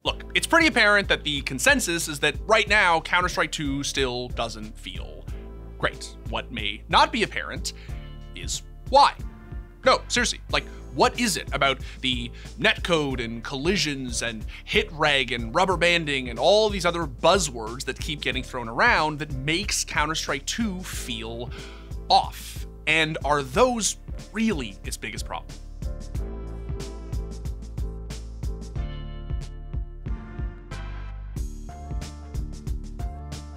Look, it's pretty apparent that the consensus is that right now, Counter-Strike 2 still doesn't feel great. What may not be apparent is why. No, seriously, like, what is it about the netcode and collisions and hit reg and rubber banding and all these other buzzwords that keep getting thrown around that makes Counter-Strike 2 feel off? And are those really its biggest problem?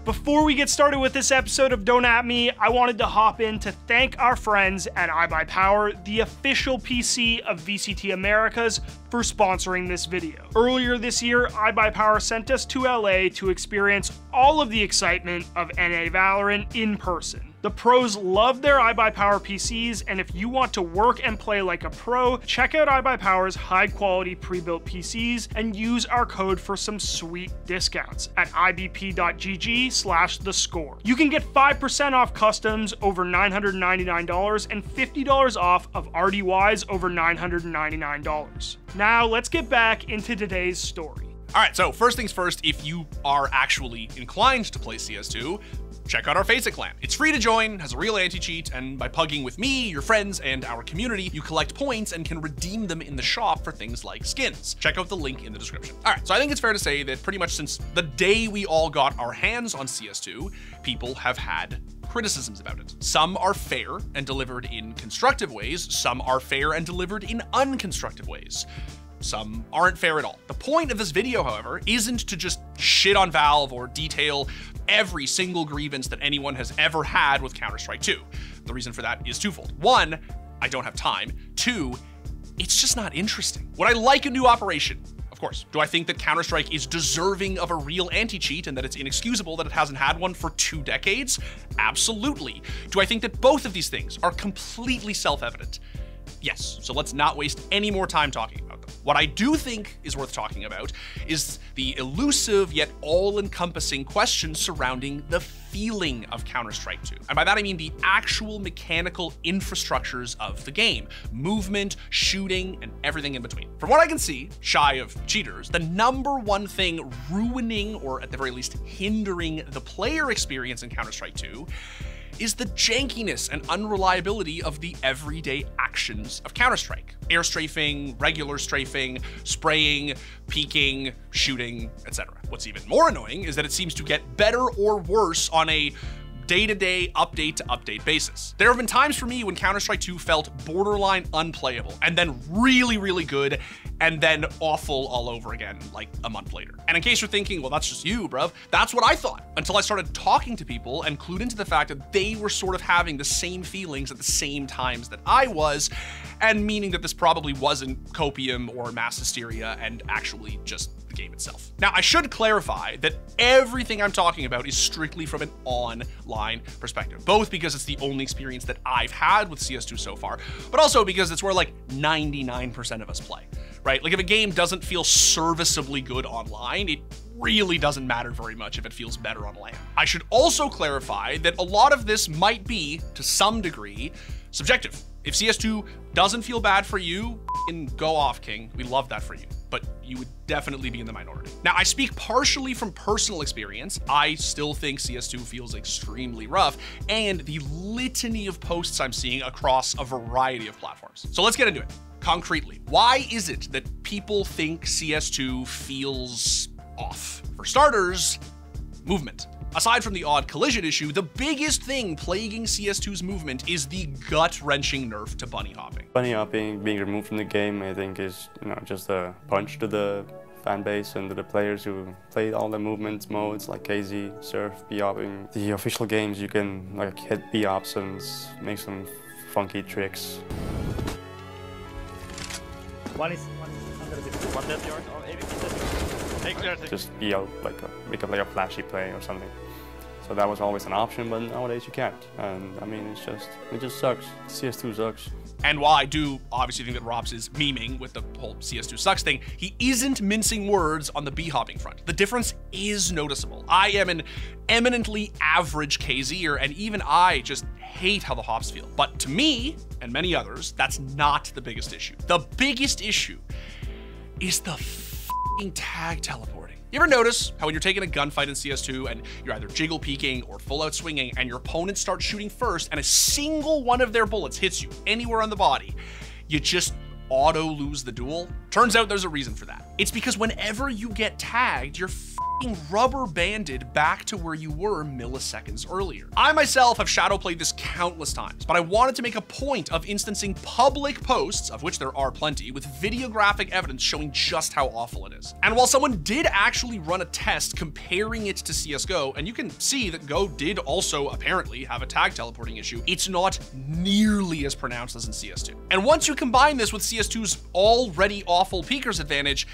Before we get started with this episode of Don't At Me, I wanted to hop in to thank our friends at iBuyPower, the official PC of VCT Americas, for sponsoring this video. Earlier this year, iBuyPower sent us to LA to experience all of the excitement of NA Valorant in person. The pros love their iBuyPower PCs, and if you want to work and play like a pro, check out iBuyPower's high-quality pre-built PCs and use our code for some sweet discounts at ibp.gg/theScore. You can get 5% off customs over $999 and $50 off of RDYs over $999. Now, let's get back into today's story. All right, so first things first, if you are actually inclined to play CS2, check out our Face It clan. It's free to join, has a real anti-cheat, and by pugging with me, your friends, and our community, you collect points and can redeem them in the shop for things like skins. Check out the link in the description. All right, so I think it's fair to say that pretty much since the day we all got our hands on CS2, people have had criticisms about it. Some are fair and delivered in constructive ways, some are fair and delivered in unconstructive ways. Some aren't fair at all. The point of this video, however, isn't to just shit on Valve or detail every single grievance that anyone has ever had with Counter-Strike 2. The reason for that is twofold. One, I don't have time. Two, it's just not interesting. Would I like a new operation? Of course. Do I think that Counter-Strike is deserving of a real anti-cheat and that it's inexcusable that it hasn't had one for 2 decades? Absolutely. Do I think that both of these things are completely self-evident? Yes, so let's not waste any more time talking about them. What I do think is worth talking about is the elusive yet all-encompassing question surrounding the feeling of Counter-Strike 2. And by that I mean the actual mechanical infrastructures of the game. Movement, shooting, and everything in between. From what I can see, shy of cheaters, the #1 thing ruining, or at the very least hindering, the player experience in Counter-Strike 2 is the jankiness and unreliability of the everyday actions of Counter-Strike. Air strafing, regular strafing, spraying, peeking, shooting, etc. What's even more annoying is that it seems to get better or worse on a day-to-day, update-to-update basis. There have been times for me when Counter-Strike 2 felt borderline unplayable, and then really, really good, and then awful all over again, like a month later. And in case you're thinking, well, that's just you, bruv, that's what I thought, until I started talking to people and clued into the fact that they were sort of having the same feelings at the same times that I was, and meaning that this probably wasn't copium or mass hysteria and actually just the game itself. Now, I should clarify that everything I'm talking about is strictly from an online perspective, both because it's the only experience that I've had with CS2 so far, but also because it's where like 99% of us play, right? Like if a game doesn't feel serviceably good online, it really doesn't matter very much if it feels better on LAN. I should also clarify that a lot of this might be, to some degree, subjective. If CS2 doesn't feel bad for you, go off, King. We love that for you, but you would definitely be in the minority. Now, I speak partially from personal experience. I still think CS2 feels extremely rough, and the litany of posts I'm seeing across a variety of platforms. So let's get into it. Concretely, why is it that people think CS2 feels off? For starters, movement. Aside from the odd collision issue, the biggest thing plaguing CS2's movement is the gut-wrenching nerf to bunny hopping. Bunny hopping being removed from the game, I think, is just a punch to the fan base and to the players who play all the movement modes like KZ, Surf, B-hopping. The official games, you can like hit B-hops and make some funky tricks. One is under the one dead yard or AVP. Just be out make up like a flashy play or something. So that was always an option, but nowadays you can't. And I mean, it just sucks. CS2 sucks. And while I do obviously think that Robs is memeing with the whole CS2 sucks thing, he isn't mincing words on the B-hopping front. The difference is noticeable. I am an eminently average KZer, and even I just hate how the hops feel. But to me, and many others, that's not the biggest issue. The biggest issue is the f***ing tag teleporting. You ever notice how when you're taking a gunfight in CS2 and you're either jiggle peeking or full out swinging and your opponent starts shooting first and a single one of their bullets hits you anywhere on the body, you just auto lose the duel? Turns out there's a reason for that. It's because whenever you get tagged, you're f***ing rubber banded back to where you were milliseconds earlier. I myself have shadow played this countless times, but I wanted to make a point of instancing public posts, of which there are plenty, with videographic evidence showing just how awful it is. And while someone did actually run a test comparing it to CSGO, and you can see that Go did also apparently have a tag teleporting issue, it's not nearly as pronounced as in CS2. And once you combine this with CS2's already awful peekers advantage,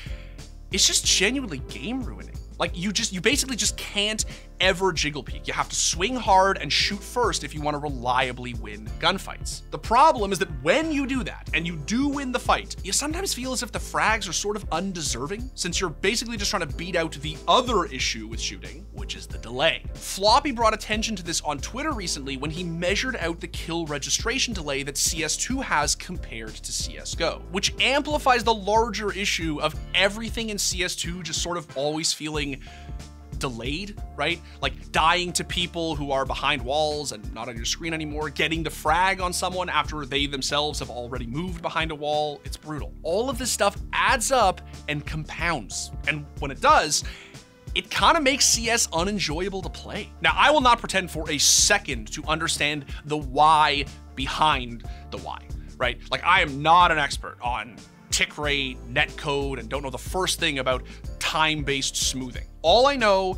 it's just genuinely game ruining. Like you basically just can't ever jiggle peek. You have to swing hard and shoot first if you want to reliably win gunfights. The problem is that when you do that and you do win the fight, you sometimes feel as if the frags are sort of undeserving, since you're basically just trying to beat out the other issue with shooting, which is the delay. Floppy brought attention to this on Twitter recently when he measured out the kill registration delay that CS2 has compared to CSGO, which amplifies the larger issue of everything in CS2 just sort of always feeling delayed, right? Like dying to people who are behind walls and not on your screen anymore, getting the frag on someone after they themselves have already moved behind a wall. It's brutal. All of this stuff adds up and compounds. And when it does, it kind of makes CS unenjoyable to play. Now, I will not pretend for a second to understand the why behind the why, right? Like I am not an expert on tick rate, netcode, and don't know the first thing about time-based smoothing. All I know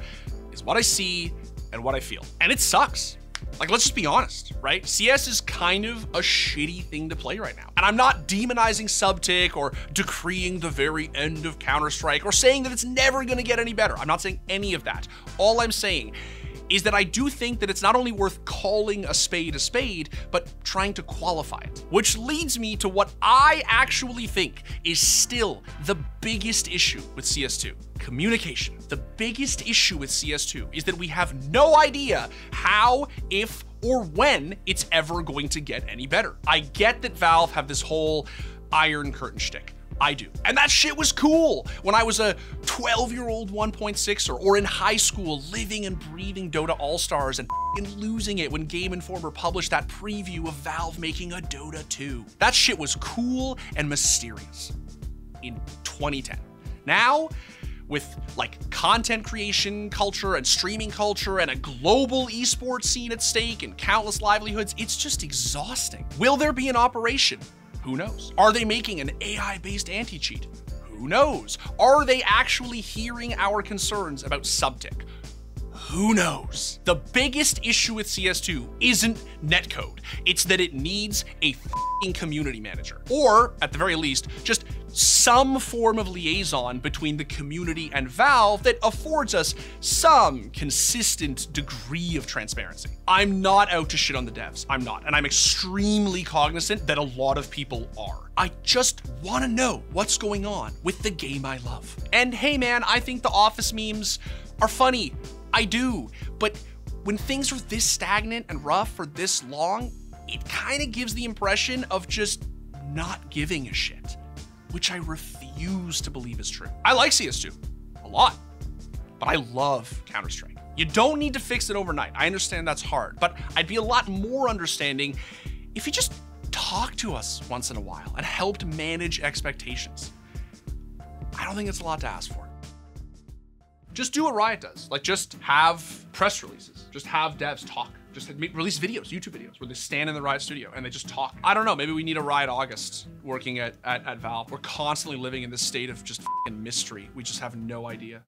is what I see and what I feel. And it sucks. Like, let's just be honest, right? CS is kind of a shitty thing to play right now. And I'm not demonizing subtick or decreeing the very end of Counter-Strike or saying that it's never gonna get any better. I'm not saying any of that. All I'm saying is that I do think that it's not only worth calling a spade, but trying to qualify it. Which leads me to what I actually think is still the biggest issue with CS2. Communication. The biggest issue with CS2 is that we have no idea how, if, or when it's ever going to get any better. I get that Valve have this whole Iron Curtain shtick. I do. And that shit was cool when I was a 12-year-old 1.6er or in high school living and breathing Dota All-Stars and losing it when Game Informer published that preview of Valve making a Dota 2. That shit was cool and mysterious in 2010. Now, with like content creation culture and streaming culture and a global esports scene at stake and countless livelihoods, it's just exhausting. Will there be an operation? Who knows? Are they making an AI-based anti-cheat? Who knows? Are they actually hearing our concerns about subtick? Who knows? The biggest issue with CS2 isn't netcode. It's that it needs a f***ing community manager. Or, at the very least, just some form of liaison between the community and Valve that affords us some consistent degree of transparency. I'm not out to shit on the devs. I'm not. And I'm extremely cognizant that a lot of people are. I just want to know what's going on with the game I love. And hey man, I think the Office memes are funny. I do. But when things are this stagnant and rough for this long, it kind of gives the impression of just not giving a shit, which I refuse to believe is true. I like CS2 a lot, but I love Counter-Strike. You don't need to fix it overnight. I understand that's hard, but I'd be a lot more understanding if you just talked to us once in a while and helped manage expectations. I don't think it's a lot to ask for. Just do what Riot does. Like, just have press releases. Just have devs talk. Just release videos, YouTube videos, where they stand in the Riot studio and they just talk. I don't know, maybe we need a Riot August working at Valve. We're constantly living in this state of just f***ing mystery. We just have no idea.